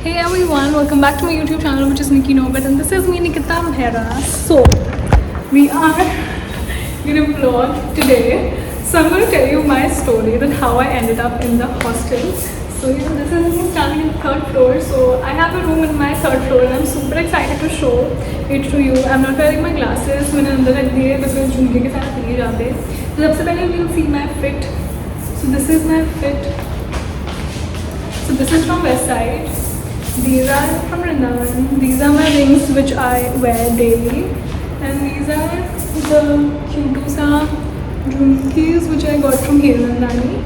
Hey everyone, welcome back to my YouTube channel, which is Nikki Nogat, and this is me, Nikita Mehra. So, we are in a vlog today. So, I'm going to tell you my story that how I ended up in the hostel. So, yeah, this is me standing in the third floor. So, I have a room in my third floor, and I'm super excited to show it to you. I'm not wearing my glasses. मैंने अंदर रख दिए because झुमके के साथ नहीं जाते. तो सबसे पहले you will see my fit. So, this is my fit. So, this is from West Side. These are from Vrindavan. These are my rings which I wear daily, and these are the Q2 jhumkis which I got from Hiranandani.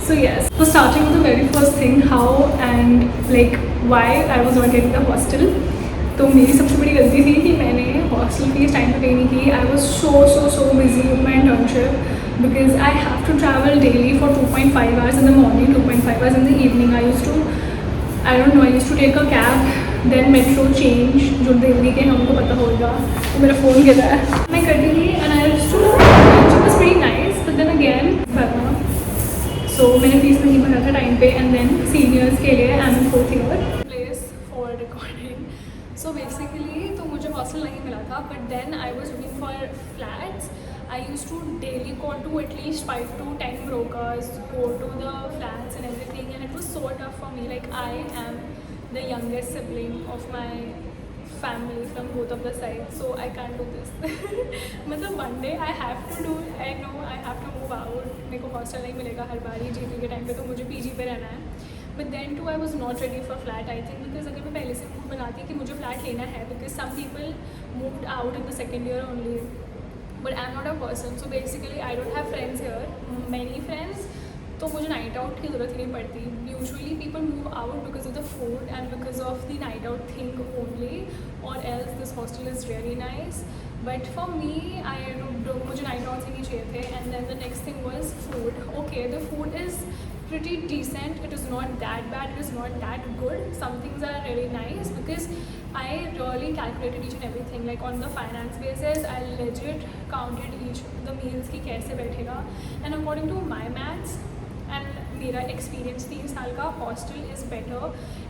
So yes, so starting with the very first thing, how and like why I was not getting the hostel. तो मेरी सबसे बड़ी गलती थी कि मैंने hostel fees time पे पे नहीं की. I was so busy with my internship because I have to travel daily for 2.5 hours in the morning, 2.5 hours in the evening. I used to take a cab, then metro change, जो दिल्ली के हमको पता होगा. तो मेरा phone गिरा है. मैं करती थी and I used to, it was pretty nice, but then again भरना. So मैंने फीस नहीं भरा था टाइम पे, and then seniors के लिए I'm in 4th year. Place for recording. So basically तो मुझे hostel नहीं मिला था, but then I was looking for flats. I used to daily call to at least 5 to 10 brokers, go to the flats and everything, and it was so tough for me. Like I am the youngest sibling of my family from both of the sides, so I can't do this. मतलब one day I have to do it. I know I have to move out. मेरे को hostel नहीं मिलेगा हर बार ही GP के time पे, तो मुझे PG पे रहना है. But then too I was not ready for flat. I think because अगर मैं पहले से mood बनाती कि मुझे flat लेना है, because some people moved out in the second year only. But I'm not a person, so basically I don't have friends here, many friends, तो मुझे night out की ज़रूरत ही नहीं पड़ती. Usually people move out because of the food and because of the night out thing only, or else this hostel is really nice. But for me, मुझे night out ही नहीं चाहिए थे. And then the next thing was food. Okay, the food is pretty decent. It is not that bad. It is not that good. Some things are really nice because I really calculated each and everything. Like on the finance basis, I legit counted each the meals कि कैसे बैठेगा. And according to my maths and मेरा experience 3 साल का, hostel is better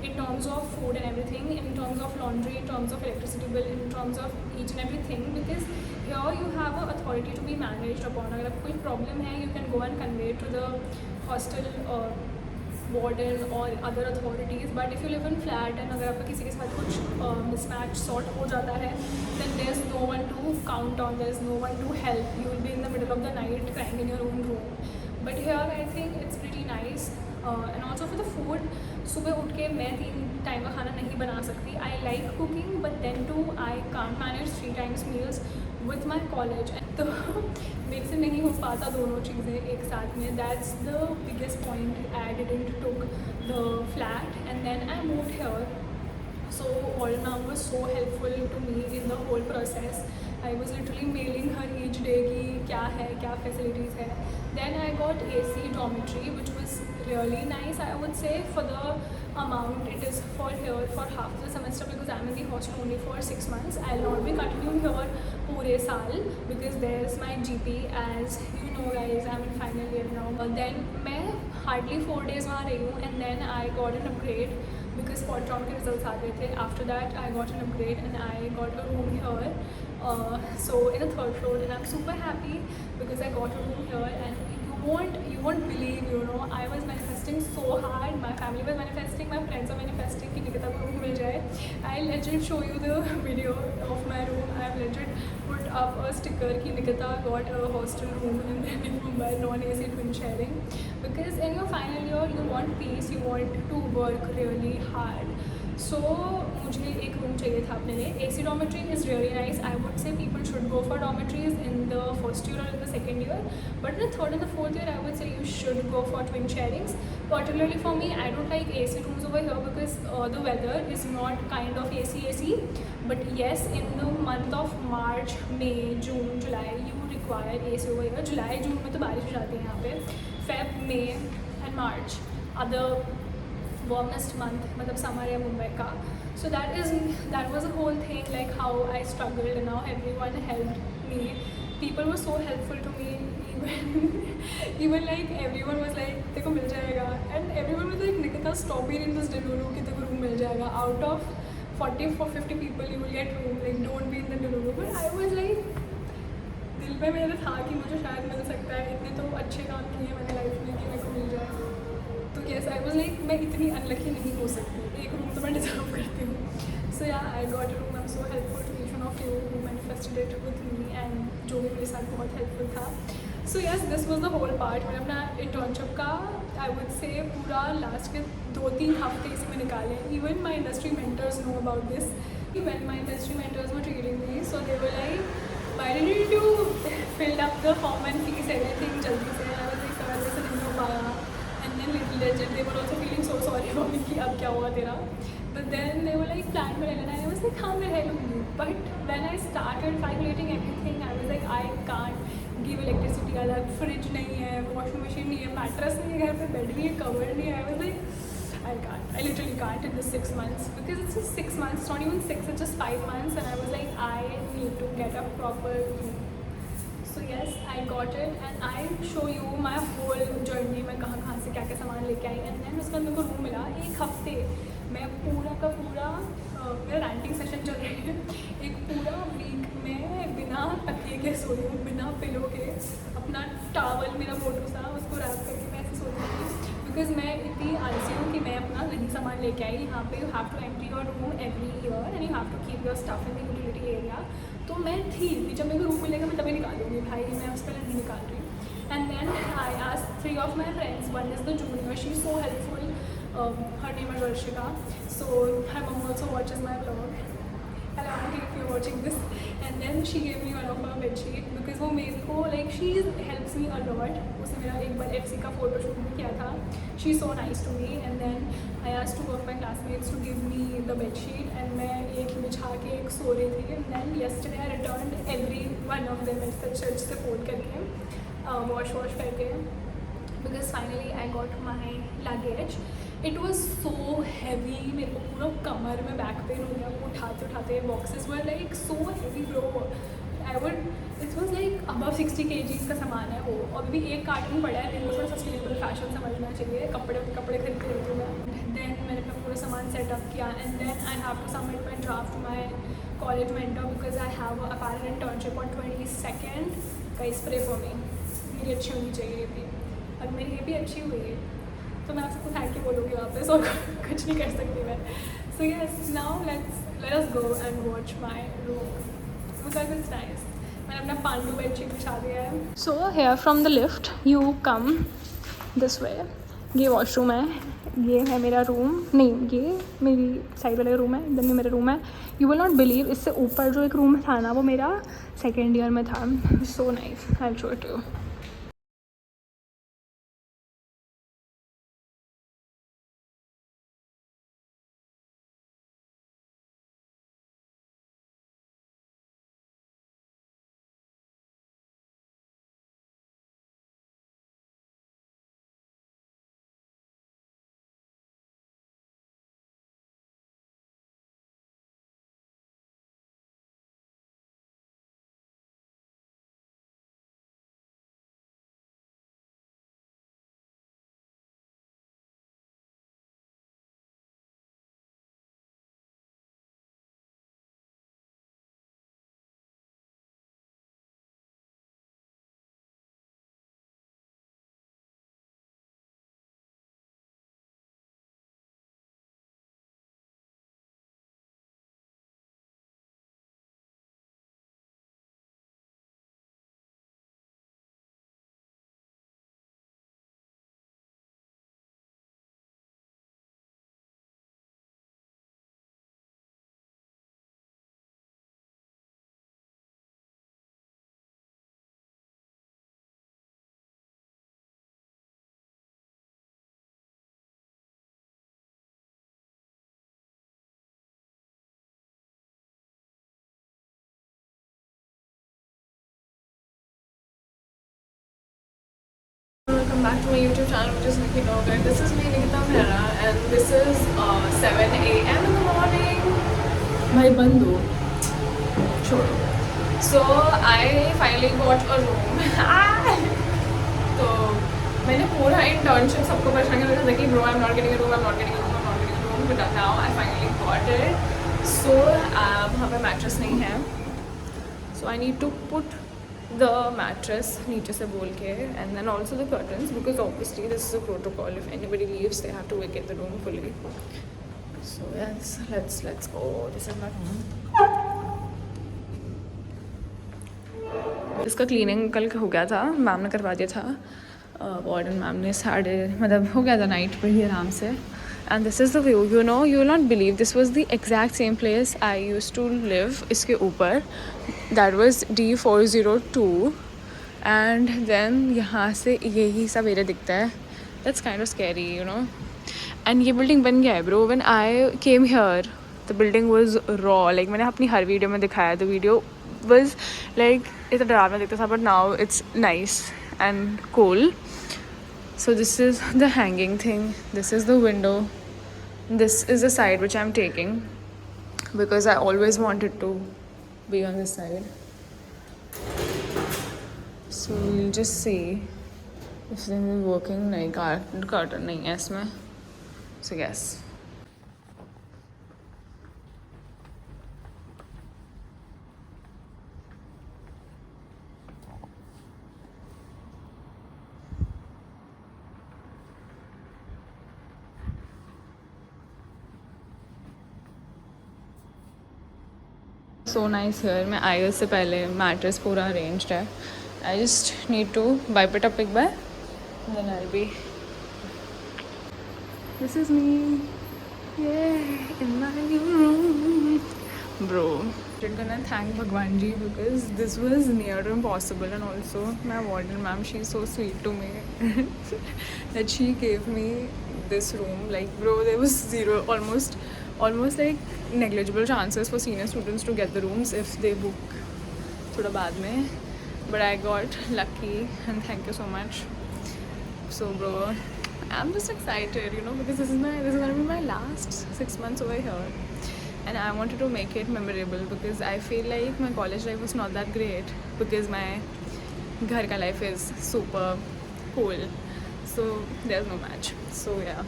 in terms of food and everything, in terms of laundry, in terms of electricity bill, in terms of each and everything, because here you have a authority to be managed upon. अगर आपको कोई problem है, you can go and convey to the hostel warden or other authorities. But if you live in flat and अगर आपका किसी के साथ कुछ mismatch sort हो जाता है, then there's no one to count on, there's no one to help. You will be in the middle of the night crying in your own room. But here I think it's pretty nice. And also for the food, सुबह उठ के मैं 3 time का खाना नहीं बना सकती. I like cooking, but then too I can't manage 3 times meals with my college. तो मेरे से नहीं हो पाता दोनों चीज़ें एक साथ में. That's the biggest point. I didn't took the flat and then I moved here. So Warren ma'am was so helpful to me in the whole process. I was literally mailing her each day कि क्या है, क्या facilities है. Then I got AC dormitory, which was really nice. I would say for the amount it is for here for half the semester, because I'm in the hostel only for 6 months. I'll not be continuing here पूरे साल because there's my GP, as you know guys. I'm in final year now. Then मैं hardly 4 days वहाँ रही हूँ, and then I got an upgrade because fourth round के results आ गए थे. After that I got an upgrade and I got a room here. So in the 3rd floor, and I'm super happy because I got a room here. And you won't believe, I was manifesting so hard. My family was manifesting, my friends are manifesting कि निकिता को room मिल जाए. I legit show you the video of my room. I have legit put up a sticker कि Nikita got a hostel room in Mumbai, non-AC twin sharing. Because in your final year, you want peace, you want to work really hard. So मुझे एक room चाहिए था अपने लिए. AC dormitory is really nice. I would say people should go for dormitories in the first year or in the second year. But in the 3rd and the 4th year, I would say you should go for twin sharings. Particularly for me, I don't like AC rooms over here because the weather is not kind of AC. But yes, in the month of March, May, June, July, you require AC over here. July, June में तो बारिश हो जाती है यहाँ पे. Feb, May and March are the warmest month, मतलब summer या मुंबई का. So that was a whole thing, like how I struggled, and now everyone helped me. People were so helpful to me. Even like everyone was like तेरे को मिल जाएगा, and everyone was like Nikita, stop being in this Delulu कि तेरे को room मिल जाएगा out of 40-50 people you will get room, like don't be in the delivery. But I was like दिल में मेरा था कि मुझे शायद मिल सकता है. इतने तो अच्छे काम किए मैंने लाइफ में कि मेरे को मिल जाए. तो कैसे आई वाज लाइक मैं इतनी अनलकी नहीं हो सकती, एक रूम तो मैं डिजर्व करती हूँ. So yeah I got a room. I am so helpful to each one of you who manifested it with me and जो भी मेरे साथ बहुत हेल्पफुल था. So yes, this was the whole part. मैंने अपना इंटर्नशिप का आई वुड से पूरा लास्ट के 2-3 हफ्ते इसी में निकाले. Even my industry mentors know about this. When my industry mentors were treating me, so they were like, why didn't you fill up the form and fees everything jaldi se? I was like, sir, ऐसे नहीं हो पाया. And then legit they were also feeling so sorry for me कि अब क्या हुआ तेरा. But then they were like, plan में रहना. I was like, हाँ मैं रह लूँगी. But when I started calculating everything, I was like, I can't give electricity. अलग फ्रिज नहीं है, वॉशिंग मशीन नहीं है, मैट्रेस नहीं है घर पे, बेड नहीं है, कवर नहीं है. I was like, I can't. I literally can't in this 6 months because it's just 6 months. It's not even 6. It's just 5 months, and I was like, I need to get a proper room. So yes, I got it, and I show you my whole journey. मैं कहाँ से क्या सामान लेके आई, and then उसके बाद मेरे को रूम मिला. एक हफ्ते मैं पूरा का पूरा मेरा रैंटिंग सेशन चल रही है. एक पूरा वीक मैं बिना तकिए के सोई हूँ, बिना पिलो के. अपना टावल मेरा मोटू सा उसको रैप करके मैं ऐसे सोती थी. बिकॉज मैं इतनी आलसी हूँ कि मैं अपना नहीं सामान लेके आई. यहाँ पे you have to empty your room every year and you have to keep your stuff in the utility area. तो मैं थी कि जब मेरे को रूम मिलेगा मैं तभी निकालूंगी. भाई मैं उस पहले नहीं निकाल रही. And then I asked 3 of my friends. One is the junior, she's so helpful. Her name is Varshika. So her mom also watches my vlog. Hello auntie, if you're watching this. And then she gave me one of her bedsheet because वो मेरे को like she helps me a lot. उसने मेरा एक बार FC का photo shoot भी किया था. She's so nice to me. And then I asked 2 of my classmates to give me the bedsheet and मैं एक बिछा के एक सो रही थी. And then yesterday I returned every one of them church से फोल्ड करके वॉश करके because finally I got my luggage. It was so heavy. मेरे को पूरा कमर में बैक पेन हो गया वो उठाते. Boxes were like so heavy bro. It was like above 60 kgs का सामान है वो. अभी भी एक कार्टन पड़ा है. मेरे को थोड़ा सस्टेनेबल फैशन समझना चाहिए. कपड़े खरीदते रहती हूँ मैं. देन मैंने अपना पूरा सामान सेटअप किया and then I have to submit my draft to my college mentor because I have a parent internship on 22nd. Guys pray for me. मेरी अच्छी होनी चाहिए थी और मेरी ये भी अच्छी हुई है तो मैं आपको थैंक यू बोलूँगी वापस और कुछ नहीं कर सकती मैं. So yes, now let us go and watch my room because it's nice. मैंने अपना पांडू बेडशीट बिछा दिया है. So here from the lift you come this way. ये वॉशरूम है, ये है मेरा रूम. नहीं, ये मेरी साइड वाला रूम है, इधर नहीं मेरा रूम है. यू विल नॉट बिलीव, इससे ऊपर जो एक रूम था ना वो मेरा 2nd ईयर में था. So nice, I will show it to you. Welcome back to my YouTube channel, which is Nikki Nogar. This is me, Nikita Mehra, and this is 7 a.m. in the morning. भाई बंद हो, छोड़ो. So I finally got a room. तो मैंने पूरा internship सबको परेशान कर रखा था कि bro I'm not getting a room, I'm not getting a room, I'm not getting a room. but now I finally got it. So वहाँ पे mattress नहीं है. So I need to put the mattress नीचे से बोल के, and then also the curtains, because obviously this is a protocol. If anybody leaves, they have to vacate the room fully. So yes, let's go. This is my room. इसका cleaning कल हो गया था, ma'am ने करवा दिया था. Warden ma'am ने मतलब हो गया था नाइट पे ही आराम से. And this is the view. You know, you will not believe, this was the exact same place I used to live. इसके ऊपर, that was D402, and then यहाँ से यही सब एरिया दिखता है. That's kind of scary, you know. And ये building बन गया है bro. When I came here, the building was raw. Like मैंने अपनी हर वीडियो में दिखाया. The video was like इतना डरावना दिखता था, but now it's nice and cool. So this is the hanging thing. This is the window. This is the side which I'm taking because I always wanted to be on this side. So we'll just see if this is working. नहीं curtain नहीं है इसमें. So yes. So nice here. मैं आई उससे पहले mattress पूरा arranged है. I just need to wipe it up एक बार, then I'll be. This is me, yeah, in my new room, bro. I'm gonna thank Bhagwan ji because this was near to impossible, and also my warden ma'am, she's so sweet to me that she gave me this room. Like bro, there was zero, almost like negligible chances for senior students to get the rooms if they book thoda baad mein, but I got lucky, and thank you so much. So bro, I'm just excited, you know, because this is gonna be my last 6 months over here, and I wanted to make it memorable because I feel like my college life was not that great because my ghar ka life is super cool, so there's no match. So yeah,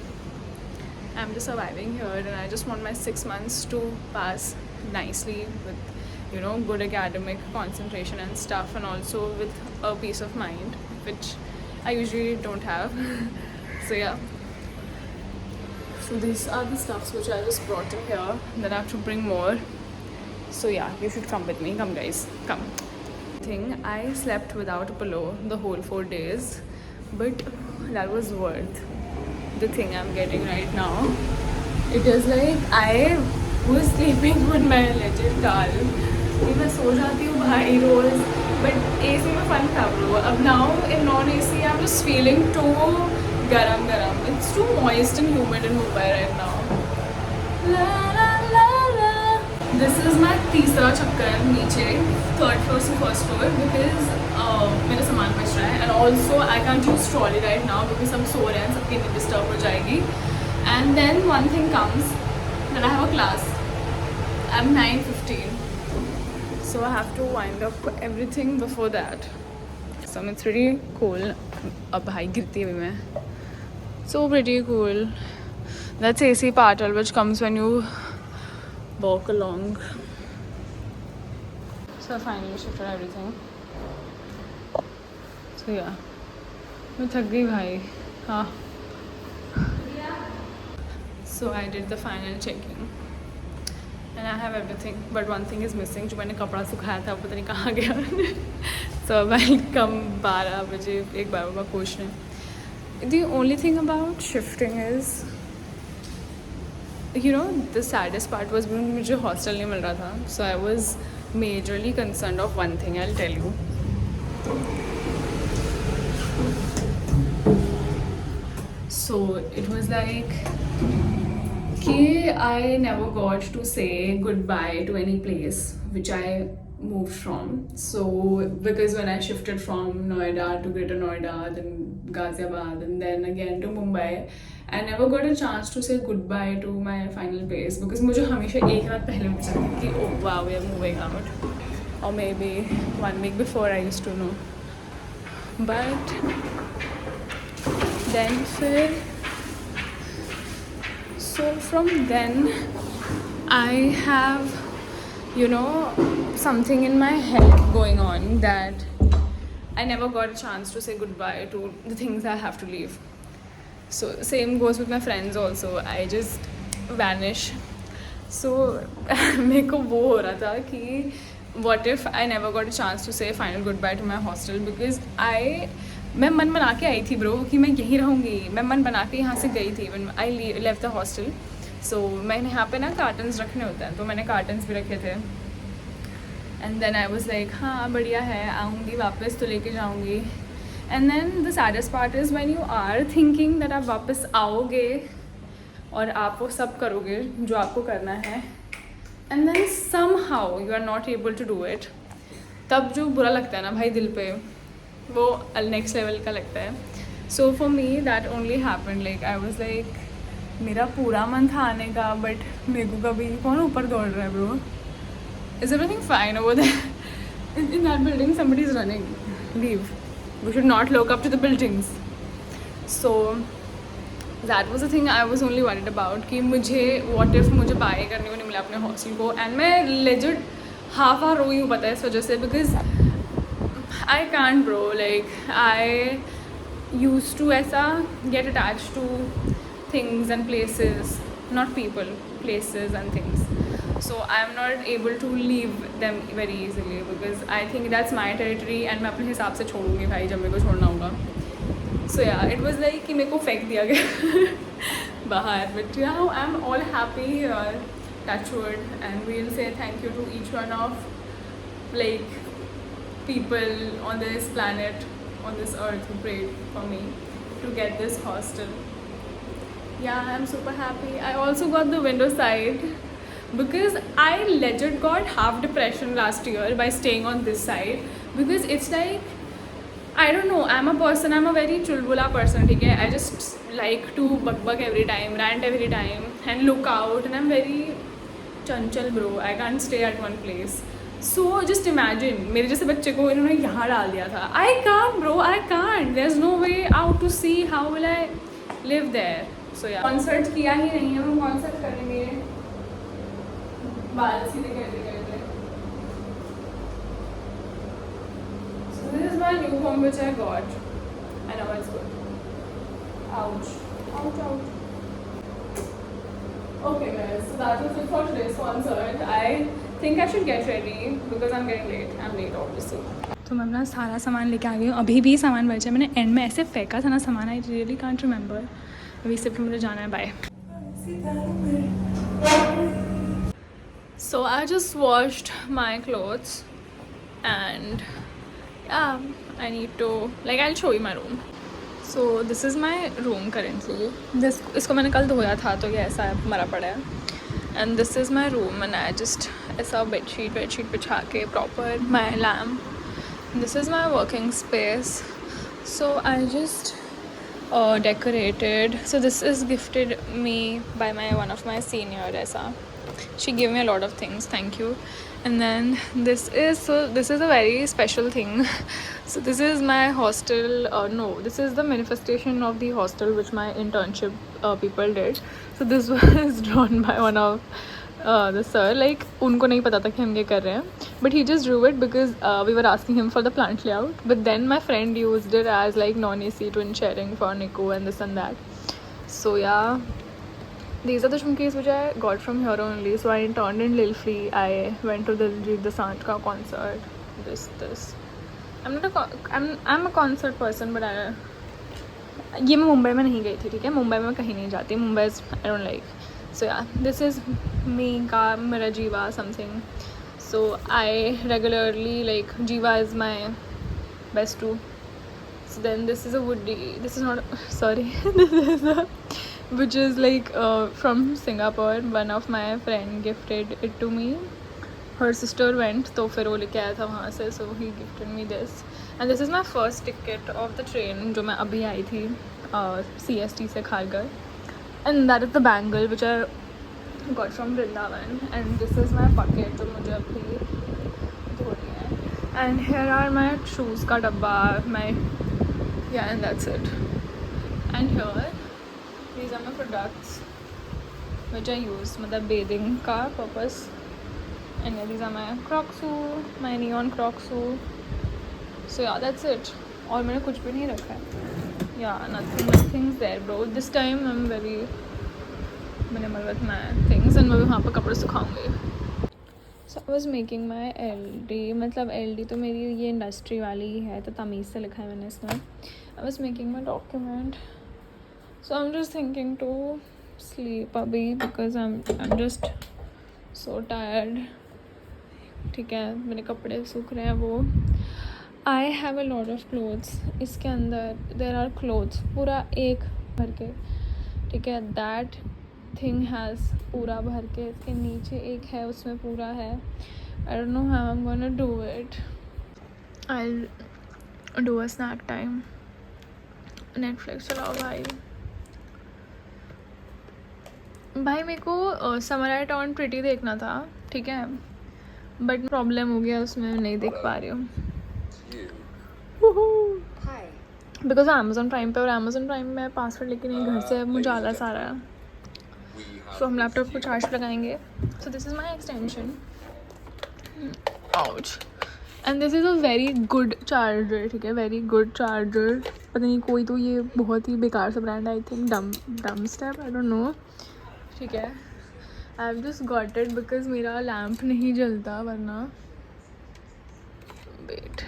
I'm just surviving here, and I just want my 6 months to pass nicely with, you know, good academic concentration and stuff, and also with a peace of mind, which I usually don't have. So yeah. So these are the stuffs which I just brought in here. Then I have to bring more. So yeah, you should come with me. Come guys, come. I slept without a pillow the whole 4 days, but that was worth the thing I'm getting right now. It is like I was sleeping on my legit towel. मैं सो जाती हूँ भाई रोज, but AC में fun था bro. अब now in non-AC I'm just feeling too garam. It's too moist and humid in Mumbai right now. La la la la. This is my तीसरा चक्कर नीचे, third floor से first floor, because मेरा सामान बच रहा है, and also I can't use trolley right now because सब सो रहे हैं, सबकी नींद डिस्टर्ब हो जाएगी. And then one thing comes that I have a class. I'm 9:15, so I have to wind up everything before that. So it's pretty cool. अब भाई गिरती है मैं. So pretty cool. That's AC partal which comes when you walk along. So I finally shifted everything. So yeah, मैं थक गई भाई. हाँ. So I did the final checking, and I have everything, but one thing is missing. जो मैंने कपड़ा सुखाया था वो पता नहीं कहाँ गया. So I'll come 12 बजे एक बार बाबा पूछने. The only thing about shifting is, you know, the saddest part was मुझे hostel नहीं मिल रहा था. So I was majorly concerned of one thing. I'll tell you. So it was like I never got to say goodbye to any place which I moved from. So because when I shifted from Noida to Greater Noida, then Ghaziabad, and then again to Mumbai, I never got a chance to say goodbye to my final place because मुझे हमेशा एक रात पहले पता था कि oh wow, we are moving out, or maybe 1 week before I used to know. But then फिर So from then I have, you know, something in my head going on that I never got a chance to say goodbye to the things I have to leave. So same goes with my friends also. I just vanish. So मेरे को वो हो रहा था कि what if I never got a chance to say final goodbye to my hostel because मैं मन बना के आई थी ब्रो कि मैं यहीं रहूँगी. मैं मन बना के यहाँ से गई थी when I left the hostel. So मैंने यहाँ पे ना कार्टन्स रखने होते हैं तो मैंने कार्टन्स भी रखे थे. And then I was like हाँ बढ़िया है, आऊँगी वापस तो लेके जाऊँगी. And then the saddest part is when you are thinking that आप वापस आओगे और आप वो सब करोगे जो आपको करना है and then somehow you are not able to do it, तब जो बुरा लगता है ना भाई दिल पे, वो next level का लगता है. So for me that only happened, like I was like मेरा पूरा मन था आने का but मेरे को कभी कौन ऊपर दौड़ रहा है bro. Is everything fine over there? In that building somebody is running. Leave. We should not look up to the buildings. So that was the thing I was only worried about कि मुझे what if मुझे bye करने को नहीं मिला अपने hostel को. And मैं legit half hour रोई हूँ पता है इस वजह से because I can't bro, like I used to ऐसा get attached to things and places, not people, places and things. So I'm not able to leave them very easily because I think that's my territory and मैं अपने हिसाब से छोड़ूंगी भाई जब मेरे को छोड़ना होगा. So yeah, it was like कि मेरे को फेंक दिया गया बाहर. But now I'm all happy here, touch wood, and we'll say thank you to each one of like people on this planet, on this earth who prayed for me to get this hostel. Yeah, I'm super happy. I also got the window side because I legit got half depression last year by staying on this side because it's like I don't know, I'm a very chulbula person, ठीक है. I just like to bug every time, rant every time and look out, and I'm very chanchal bro. I can't stay at one place. So just imagine मेरे जैसे बच्चे को इन्होंने यहाँ डाल दिया था. I can't bro, I can't. There's no way out to see. How will I live there? So yeah, concert किया ही नहीं है. हम concert करेंगे बाल सीधे करते. This is my new home which I got. I know it's good. Ouch. Ouch, ouch. Okay guys, so that was it for today's concert. I think I should get ready because I'm getting late. I'm late obviously. तो मैं अपना सारा सामान लेके आ गई हूँ. अभी भी सामान बचा है. मैंने एंड में ऐसे फेंका था ना सामान. I really can't remember. अभी सिर्फ मुझे जाना है. Bye. So I just washed my clothes and yeah, I need to, like I'll show you my room. So this is my room currently. इसको मैंने कल धोया था तो ये ऐसा मरा पड़ा है. And this is my room and I just ऐसा bedsheet बिछा के proper my lamp. This is my working space. So I just decorated. So this is gifted me by one of my senior ऐसा. She gave me a lot of things, thank you. And then this is a very special thing. So this is my hostel, this is the manifestation of the hostel which my internship people did. So this was drawn by one of the sir, like उनको नहीं पता था कि हम ये कर रहे हैं, but he just drew it because we were asking him for the plant layout, but then my friend used it as like non-AC twin sharing for Nico and this and that. So yeah, these are the jhumkis which I got from here only. So I interned in Lil Flea. I went to the Diljit Dosanjh ka concert. This. I'm a concert person, but ये मैं मुंबई में नहीं गई थी, ठीक है. मुंबई में कहीं नहीं जाती. Mumbai I don't like. So yeah, this is me का मेरा Jiva something. So I regularly like Jiva is my best too. So then this is a Woody. This is not sorry. This is a which is like from Singapore. One of my friend gifted it to me. Her sister went, तो फिर वो लेके आया था वहाँ से. So he gifted me this. And this is my first ticket of the train जो मैं अभी आई थी CST से Kharghar. And that is the bangle which I got from Vrindavan. And this is my bucket जो मुझे अभी धोनी है. And here are my shoes का डब्बा. And that's it. And here these are my products. which I use मतलब bathing का purpose. And yeah, these are my Crocs, my neon Crocs. So yeah, that's it. और मैंने कुछ भी नहीं रखा है. Yeah, nothing's there, bro. This time I'm very minimal with my things, and मैं वहाँ पर कपड़े सुखाऊंगी. So I was making my LD, मतलब LD तो मेरी ये इंडस्ट्री वाली ही है, तो तमीज़ से लिखा है मैंने इसमें. I was making my document, so I'm just thinking to sleep अभी because I'm just so tired. ठीक है, मेरे कपड़े सूख रहे हैं वो. I have a lot of clothes. इसके अंदर there are clothes पूरा एक भर के, ठीक है. That thing has पूरा भर के, इसके नीचे एक है उसमें पूरा है. I don't know how I'm gonna do it. I'll do a snack time. Netflix चलाओ भाई. भाई मेरे को समर आई टर्न प्रिटी देखना था, ठीक है, बट प्रॉब्लम हो गया उसमें, नहीं देख पा रही हूँ बिकॉज अमेजोन प्राइम पे, और अमेजोन प्राइम में पासवर्ड लेके नहीं घर से मुझे आलस आ रहा है. सो हम लैपटॉप को चार्ज लगाएंगे. So this is my extension. Ouch. And this is a very good charger, ठीक है, वेरी गुड चार्जर. पता नहीं कोई तो ये बहुत ही बेकार सा ब्रांड है, आई थिंक डम स्टेप, आई डोंट नो, ठीक है. I have just got it because मेरा लैम्प नहीं जलता वरना. Wait.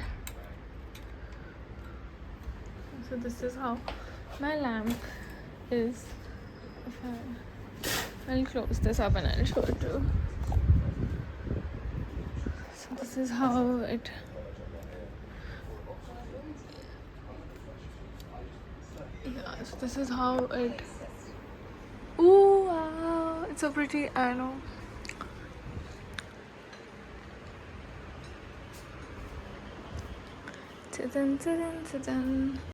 So this is how my lamp is. I'll close this up and I'll show it to you. So this is how it. Yeah, so this is how it. Ooh, wow, it's so pretty. I know. Ta-dan, ta-dan, ta-dan.